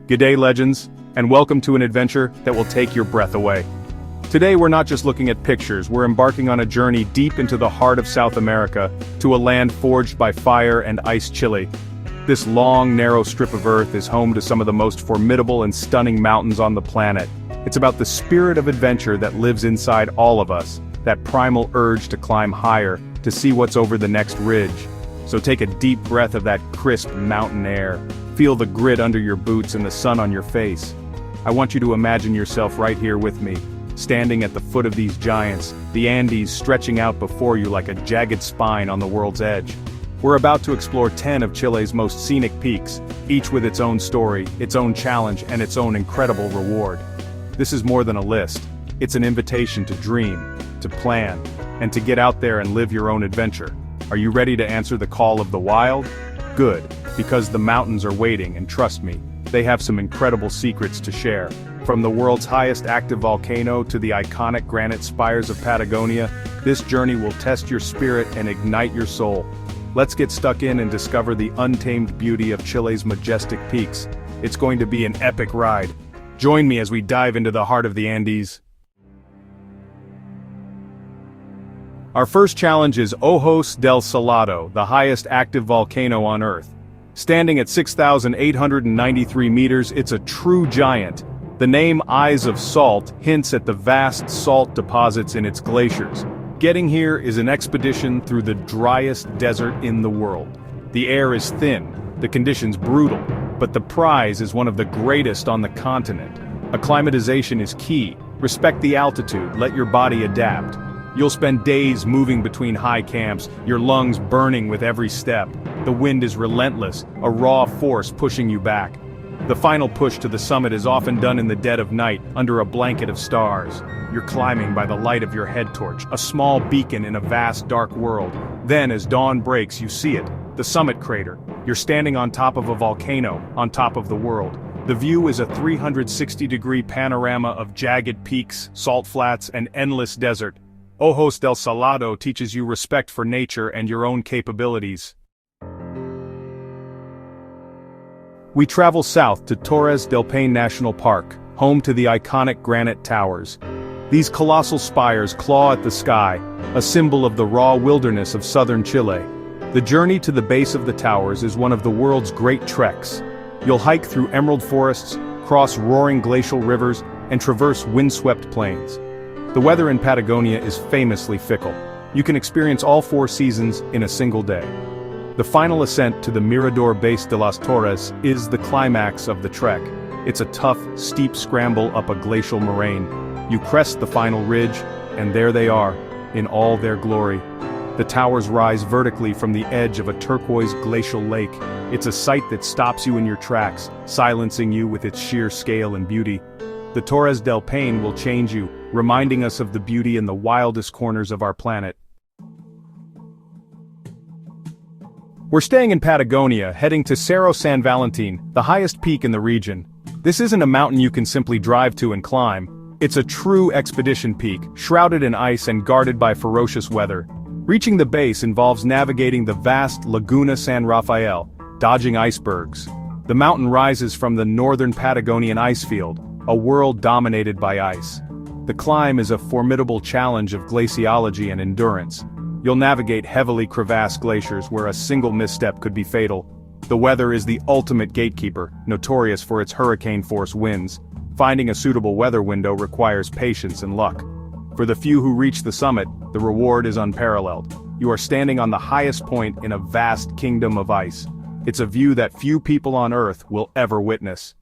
G'day legends, and welcome to an adventure that will take your breath away. Today we're not just looking at pictures, we're embarking on a journey deep into the heart of South America, to a land forged by fire and ice Chile. This long, narrow strip of earth is home to some of the most formidable and stunning mountains on the planet. It's about the spirit of adventure that lives inside all of us, that primal urge to climb higher, to see what's over the next ridge. So take a deep breath of that crisp mountain air. Feel the grit under your boots and the sun on your face. I want you to imagine yourself right here with me, standing at the foot of these giants, the Andes stretching out before you like a jagged spine on the world's edge. We're about to explore 10 of Chile's most scenic peaks, each with its own story, its own challenge, and its own incredible reward. This is more than a list. It's an invitation to dream, to plan, and to get out there and live your own adventure. Are you ready to answer the call of the wild? Good, because the mountains are waiting, and trust me, they have some incredible secrets to share. From the world's highest active volcano to the iconic granite spires of Patagonia, this journey will test your spirit and ignite your soul. Let's get stuck in and discover the untamed beauty of Chile's majestic peaks. It's going to be an epic ride. Join me as we dive into the heart of the Andes. Our first challenge is Ojos del Salado, the highest active volcano on Earth. Standing at 6,893 meters, it's a true giant. The name Eyes of Salt hints at the vast salt deposits in its glaciers. Getting here is an expedition through the driest desert in the world. The air is thin, the conditions brutal, but the prize is one of the greatest on the continent. Acclimatization is key. Respect the altitude, let your body adapt. You'll spend days moving between high camps, your lungs burning with every step. The wind is relentless, a raw force pushing you back. The final push to the summit is often done in the dead of night, under a blanket of stars. You're climbing by the light of your head torch, a small beacon in a vast dark world. Then as dawn breaks, you see it, the summit crater. You're standing on top of a volcano, on top of the world. The view is a 360-degree panorama of jagged peaks, salt flats, and endless desert. Ojos del Salado teaches you respect for nature and your own capabilities. We travel south to Torres del Paine National Park, home to the iconic granite towers. These colossal spires claw at the sky, a symbol of the raw wilderness of southern Chile. The journey to the base of the towers is one of the world's great treks. You'll hike through emerald forests, cross roaring glacial rivers, and traverse windswept plains. The weather in Patagonia is famously fickle. You can experience all 4 seasons in a single day. The final ascent to the Mirador Base de las Torres is the climax of the trek. It's a tough, steep scramble up a glacial moraine. You crest the final ridge, and there they are, in all their glory. The towers rise vertically from the edge of a turquoise glacial lake. It's a sight that stops you in your tracks, silencing you with its sheer scale and beauty. The Torres del Paine will change you, reminding us of the beauty in the wildest corners of our planet. We're staying in Patagonia, heading to Cerro San Valentin, the highest peak in the region. This isn't a mountain you can simply drive to and climb. It's a true expedition peak, shrouded in ice and guarded by ferocious weather. Reaching the base involves navigating the vast Laguna San Rafael, dodging icebergs. The mountain rises from the northern Patagonian ice field, a world dominated by ice. The climb is a formidable challenge of glaciology and endurance. You'll navigate heavily crevassed glaciers where a single misstep could be fatal. The weather is the ultimate gatekeeper, notorious for its hurricane-force winds. Finding a suitable weather window requires patience and luck. For the few who reach the summit, the reward is unparalleled. You are standing on the highest point in a vast kingdom of ice. It's a view that few people on Earth will ever witness.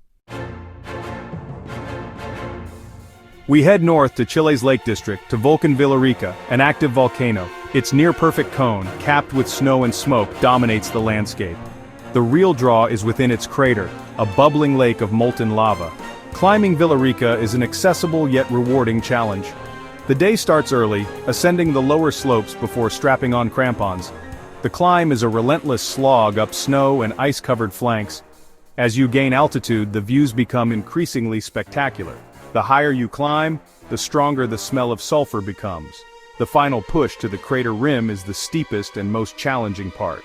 We head north to Chile's Lake District, to Volcan Villarrica, an active volcano. Its near-perfect cone, capped with snow and smoke, dominates the landscape. The real draw is within its crater, a bubbling lake of molten lava. Climbing Villarrica is an accessible yet rewarding challenge. The day starts early, ascending the lower slopes before strapping on crampons. The climb is a relentless slog up snow and ice-covered flanks. As you gain altitude, the views become increasingly spectacular. The higher you climb, the stronger the smell of sulfur becomes. The final push to the crater rim is the steepest and most challenging part.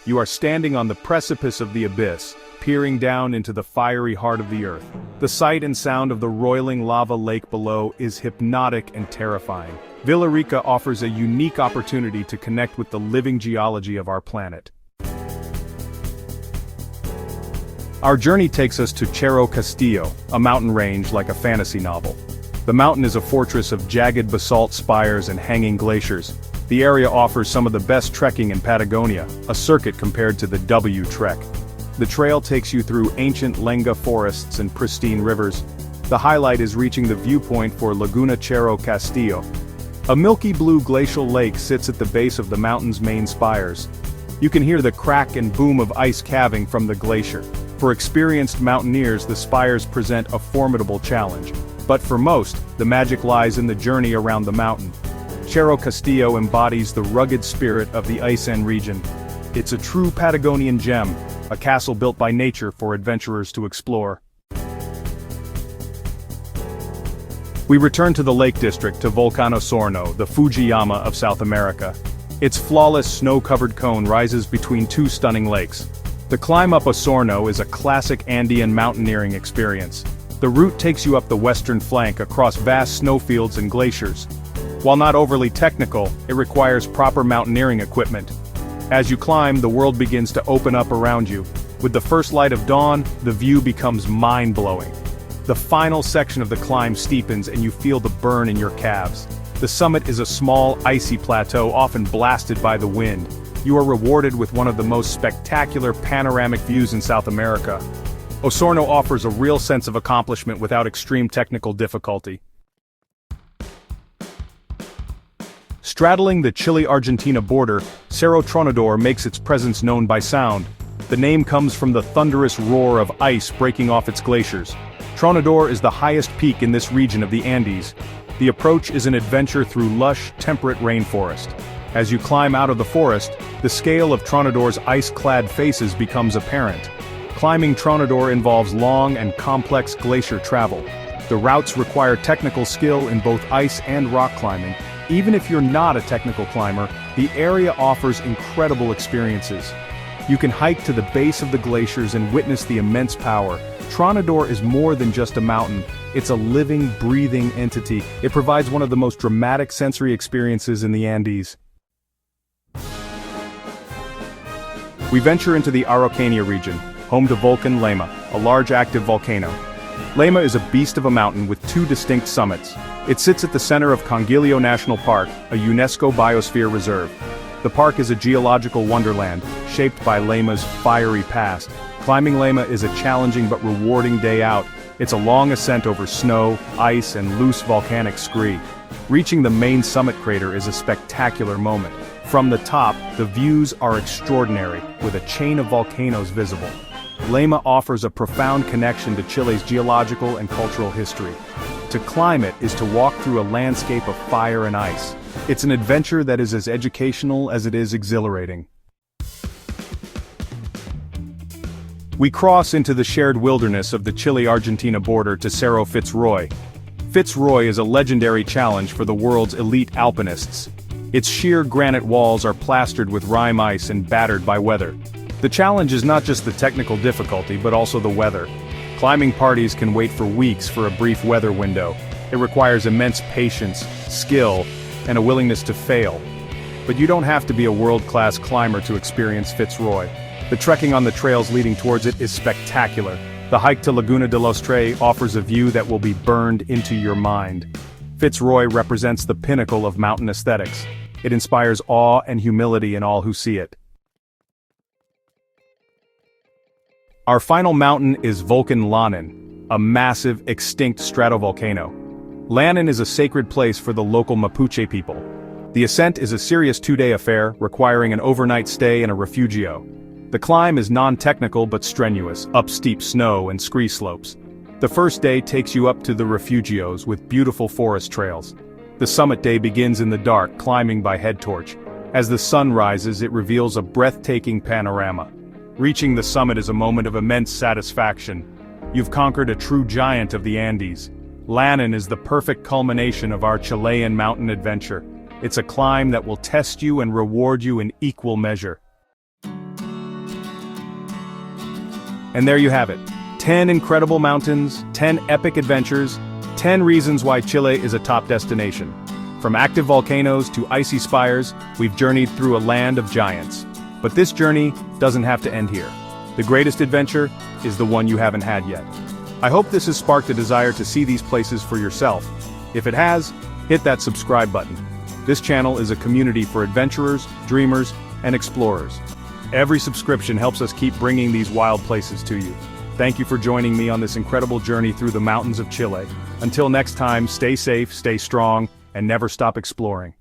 You are standing on the precipice of the abyss, peering down into the fiery heart of the earth. The sight and sound of the roiling lava lake below is hypnotic and terrifying. Villarrica offers a unique opportunity to connect with the living geology of our planet. Our journey takes us to Cerro Castillo, a mountain range like a fantasy novel. The mountain is a fortress of jagged basalt spires and hanging glaciers. The area offers some of the best trekking in Patagonia, a circuit compared to the W Trek. The trail takes you through ancient lenga forests and pristine rivers. The highlight is reaching the viewpoint for Laguna Cerro Castillo. A milky blue glacial lake sits at the base of the mountain's main spires. You can hear the crack and boom of ice calving from the glacier. For experienced mountaineers, the spires present a formidable challenge. But for most, the magic lies in the journey around the mountain. Cerro Castillo embodies the rugged spirit of the Andean region. It's a true Patagonian gem, a castle built by nature for adventurers to explore. We return to the Lake District to Volcán Osorno, the Fujiyama of South America. Its flawless snow-covered cone rises between two stunning lakes. The climb up Osorno is a classic Andean mountaineering experience. The route takes you up the western flank across vast snowfields and glaciers. While not overly technical, it requires proper mountaineering equipment. As you climb, the world begins to open up around you. With the first light of dawn, the view becomes mind-blowing. The final section of the climb steepens and you feel the burn in your calves. The summit is a small, icy plateau often blasted by the wind. You are rewarded with one of the most spectacular panoramic views in South America. Osorno offers a real sense of accomplishment without extreme technical difficulty. Straddling the Chile-Argentina border, Cerro Tronador makes its presence known by sound. The name comes from the thunderous roar of ice breaking off its glaciers. Tronador is the highest peak in this region of the Andes. The approach is an adventure through lush, temperate rainforest. As you climb out of the forest, the scale of Tronador's ice-clad faces becomes apparent. Climbing Tronador involves long and complex glacier travel. The routes require technical skill in both ice and rock climbing. Even if you're not a technical climber, the area offers incredible experiences. You can hike to the base of the glaciers and witness the immense power. Tronador is more than just a mountain, it's a living, breathing entity. It provides one of the most dramatic sensory experiences in the Andes. We venture into the Araucania region, home to Volcan Lema, a large active volcano. Lema is a beast of a mountain with two distinct summits. It sits at the center of Conguillo National Park, a UNESCO Biosphere Reserve. The park is a geological wonderland, shaped by Lema's fiery past. Climbing Lema is a challenging but rewarding day out. It's a long ascent over snow, ice, and loose volcanic scree. Reaching the main summit crater is a spectacular moment. From the top, the views are extraordinary, with a chain of volcanoes visible. Lema offers a profound connection to Chile's geological and cultural history. To climb it is to walk through a landscape of fire and ice. It's an adventure that is as educational as it is exhilarating. We cross into the shared wilderness of the Chile-Argentina border to Cerro Fitzroy. Fitzroy is a legendary challenge for the world's elite alpinists. Its sheer granite walls are plastered with rime ice and battered by weather. The challenge is not just the technical difficulty but also the weather. Climbing parties can wait for weeks for a brief weather window. It requires immense patience, skill, and a willingness to fail. But you don't have to be a world-class climber to experience Fitzroy. The trekking on the trails leading towards it is spectacular. The hike to Laguna de los Tres offers a view that will be burned into your mind. Fitzroy represents the pinnacle of mountain aesthetics. It inspires awe and humility in all who see it. Our final mountain is Volcan Lanin, a massive, extinct stratovolcano. Lanin is a sacred place for the local Mapuche people. The ascent is a serious 2-day affair, requiring an overnight stay and a refugio. The climb is non-technical but strenuous, up steep snow and scree slopes. The first day takes you up to the refugios with beautiful forest trails. The summit day begins in the dark, climbing by head torch. As the sun rises, it reveals a breathtaking panorama. Reaching the summit is a moment of immense satisfaction. You've conquered a true giant of the Andes. Lanin is the perfect culmination of our Chilean mountain adventure. It's a climb that will test you and reward you in equal measure. And there you have it. 10 incredible mountains, 10 epic adventures, 10 reasons why Chile is a top destination. From active volcanoes to icy spires, we've journeyed through a land of giants. But this journey doesn't have to end here. The greatest adventure is the one you haven't had yet. I hope this has sparked a desire to see these places for yourself. If it has, hit that subscribe button. This channel is a community for adventurers, dreamers, and explorers. Every subscription helps us keep bringing these wild places to you. Thank you for joining me on this incredible journey through the mountains of Chile. Until next time, stay safe, stay strong, and never stop exploring.